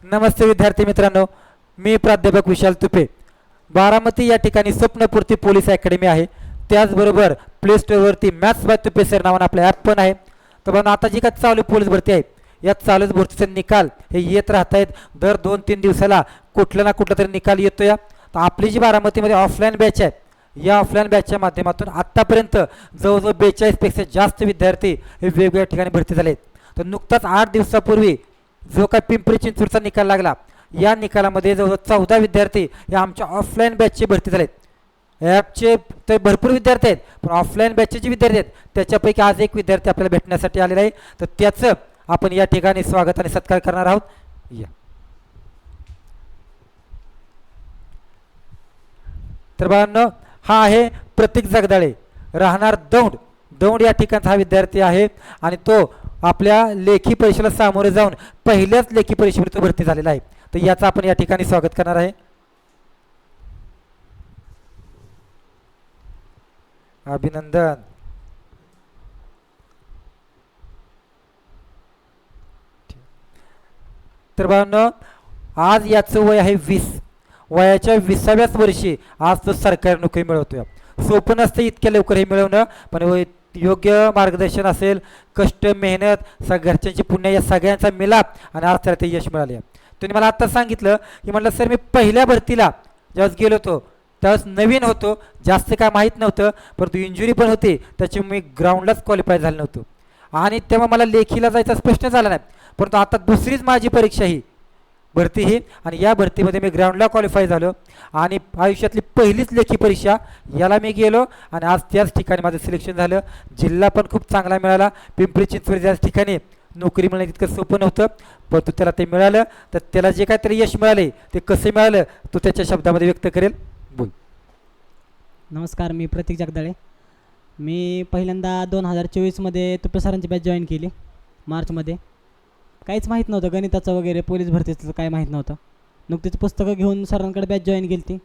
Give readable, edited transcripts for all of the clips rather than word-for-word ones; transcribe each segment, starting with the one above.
नमस्ते विद्यार्थी मित्रांनो, मी प्राध्यापक विशाल तुपे. बारामती या ठिकाणी स्वप्नपूर्ती पोलीस अकॅडमी आहे. त्याचबरोबर प्ले स्टोअरवरती मॅथ्स बाय तुपे सर नावानं आपलं ॲप पण आहे. तर पण आता जी काय चालू पोलीस भरती आहे या चालूच भरतीचे निकाल हे येत राहत आहेत. दर 2-3 दिवसाला कुठला ना कुठला तरी निकाल येतो या. तर आपली जी बारामतीमध्ये ऑफलाईन बॅच आहे या ऑफलाईन बॅचच्या माध्यमातून आत्तापर्यंत जवळजवळ 42पेक्षा जास्त विद्यार्थी हे वेगवेगळ्या ठिकाणी भरती झाले आहेत. तर नुकताच 8 दिवसापूर्वी जो काय पिंपरी चिंचवडचा निकाल लागला या निकालामध्ये जवळजवळ 14 विद्यार्थी या आमच्या ऑफलाईन बॅचची भरती झालेत. ॲपचे तर भरपूर विद्यार्थी आहेत, पण ऑफलाईन बॅचचे जे विद्यार्थी आहेत त्याच्यापैकी आज एक विद्यार्थी आपल्याला भेटण्यासाठी आलेला आहे. तर त्याचं आपण या ठिकाणी स्वागत आणि सत्कार करणार आहोत. या तर बाळांनो, हा आहे प्रतीक जगदाळे, राहणार दौंड. दौंड या ठिकाणचा हा विद्यार्थी आहे आणि तो आपल्या लेखी परीक्षेला सामोरे जाऊन पहिल्याच लेखी परीक्षेवर तो भरती झालेला आहे. तर याचं आपण या ठिकाणी स्वागत करणार आहे. अभिनंदन. तर बाळांनो, आज याचं वय आहे 20. वयाच्या 20व्याच वर्षी आज तो सरकारी नोकरी मिळवतोय. सोपं नसतं इतक्या लवकर हे मिळवणं, पण योग्य मार्गदर्शन असेल, कष्ट, मेहनत, घरच्यांची पुण्य या सगळ्यांचा मिलाप आणि आज त्याला ते यश मिळाले. तुम्ही मला आत्ता सांगितलं की म्हटलं सर मी पहिल्या भरतीला ज्यावेळेस गेलो होतो त्यावेळेस नवीन होतो, जास्त काय माहीत नव्हतं, परंतु इंजुरी पण होती त्याच्यामुळे मी ग्राउंडलाच क्वालिफाय झालं नव्हतं आणि तेव्हा मला लेखीला जायचा प्रश्न झाला नाही. परंतु आता दुसरीच माझी परीक्षा ही भरती ही आणि या भरतीमध्ये मी ग्राउंडला क्वालिफाय झालो आणि आयुष्यातली पहिलीच लेखी परीक्षा याला मी गेलो आणि आज त्याच ठिकाणी माझं सिलेक्शन झालं. जिल्हा पण खूप चांगला मिळाला. पिंपरी चिंचवड या ठिकाणी नोकरी मिळणं तितकं सोपं नव्हतं, परंतु त्याला ते मिळालं. तर त्याला जे काहीतरी यश मिळाले ते कसे मिळालं तो त्याच्या शब्दामध्ये व्यक्त करेल. बोल. नमस्कार, मी प्रतीक जगदाळे. मी पहिल्यांदा 2024मध्ये तुपे सरांची बॅच जॉईन केली मार्चमध्ये. काहीच माहीत नव्हतं गणिताचं वगैरे, पोलीस भरतीचं काय माहीत नव्हतं. नुकतीच पुस्तकं घेऊन सरांकडे बॅच जॉईन केली ती.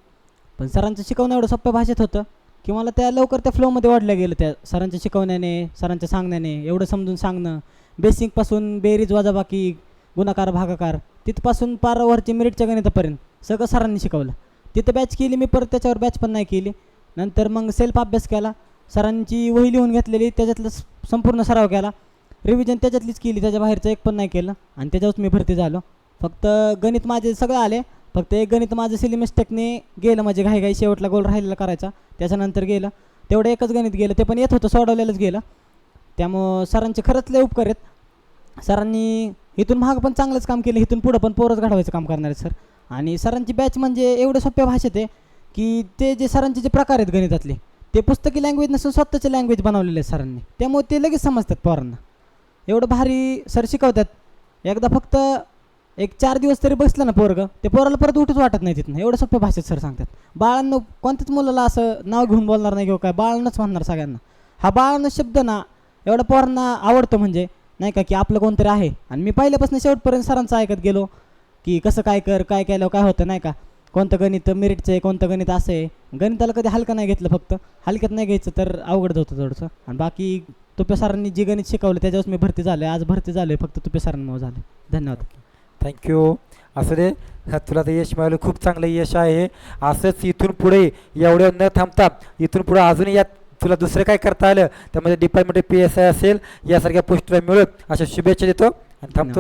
पण सरांचं शिकवणं एवढं सोप्या भाषेत होतं की मला त्या लवकर त्या फ्लोमध्ये वाढलं गेलं. त्या सरांच्या शिकवण्याने, सरांच्या सांगण्याने एवढं समजून सांगणं, बेसिकपासून बेरीज वजाबाकी, गुणाकार, भागाकार तिथपासून पार वरची मेरिटच्या गणितापर्यंत सगळं सरांनी शिकवलं. तिथं बॅच केली मी, परत त्याच्यावर बॅच पण नाही केली. नंतर मग सेल्फ अभ्यास केला. सरांची वही लिहून घेतलेली त्याच्यातलं संपूर्ण सराव केला. रिव्हिजन त्याच्यातलीच केली, त्याच्या बाहेरचं एक पण नाही केलं आणि त्याच्यावरच मी भरती झालो. फक्त गणित माझे सगळं आले, फक्त एक गणित माझं सिली मिस्टेकने गेलं, म्हणजे घाई शेवटला गोल राहिलेला करायचा त्याच्यानंतर गेलं. तेवढं एकच गणित गेलं, ते पण येत होतं, सोडवलेलंच गेलं. त्यामुळं सरांचे खरंच लय उपकार आहेत. सरांनी इथून मागं पण चांगलंच काम केलं, इथून पुढं पण पोरच घडवायचं काम करणार आहेत सर. आणि सरांची बॅच म्हणजे एवढं सोप्या भाषेत आहे की ते जे सरांचे जे प्रकार आहेत गणितातले ते पुस्तकी लँग्वेज नसून स्वतःचे लँग्वेज बनवलेले आहेत सरांनी, त्यामुळे ते लगेच समजतात पोरांना. एवढं भारी सर शिकवतात. एकदा फक्त एक 4 दिवस तरी बसलं ना पोरगं, ते पोराला परत उठूच वाटत नाही तिथनं, एवढं सोप्या भाषेत सर सांगतात. बाळांना कोणत्याच मुलाला असं नाव घेऊन बोलणार नाही किंवा काय, बाळांनाच म्हणणार सगळ्यांना. हा बाळांना शब्द ना एवढा पोरांना आवडतो, म्हणजे नाही का की आपलं कोणतरी आहे. आणि मी पहिल्यापासून शेवटपर्यंत सरांचं ऐकत गेलो की कसं काय कर, काय केलं काय होतं, नाही का, कोणतं गणित मेरिटचं आहे, कोणतं गणित असं आहे. गणिताला कधी हलकं नाही घेतलं, फक्त हलक्यात नाही घ्यायचं तर अवघड होतं थोडंसं. आणि बाकी तुपे सरांनी जे गणित शिकवलं त्याच्यावर मी भरती झालो आहे. आज भरती झालो आहे फक्त तुपे सरांमुळे झालं. धन्यवाद. थँक्यू. असं दे, तुला तर यश मिळालं, खूप चांगलं यश आहे. असंच इथून पुढे एवढं न थांबता इथून पुढे अजूनही यात तुला दुसरं काय करता आलं त्यामध्ये डिपार्टमेंट PSI असेल यासारख्या पोस्टला मिळत अशा शुभेच्छा देतो आणि थांबतो.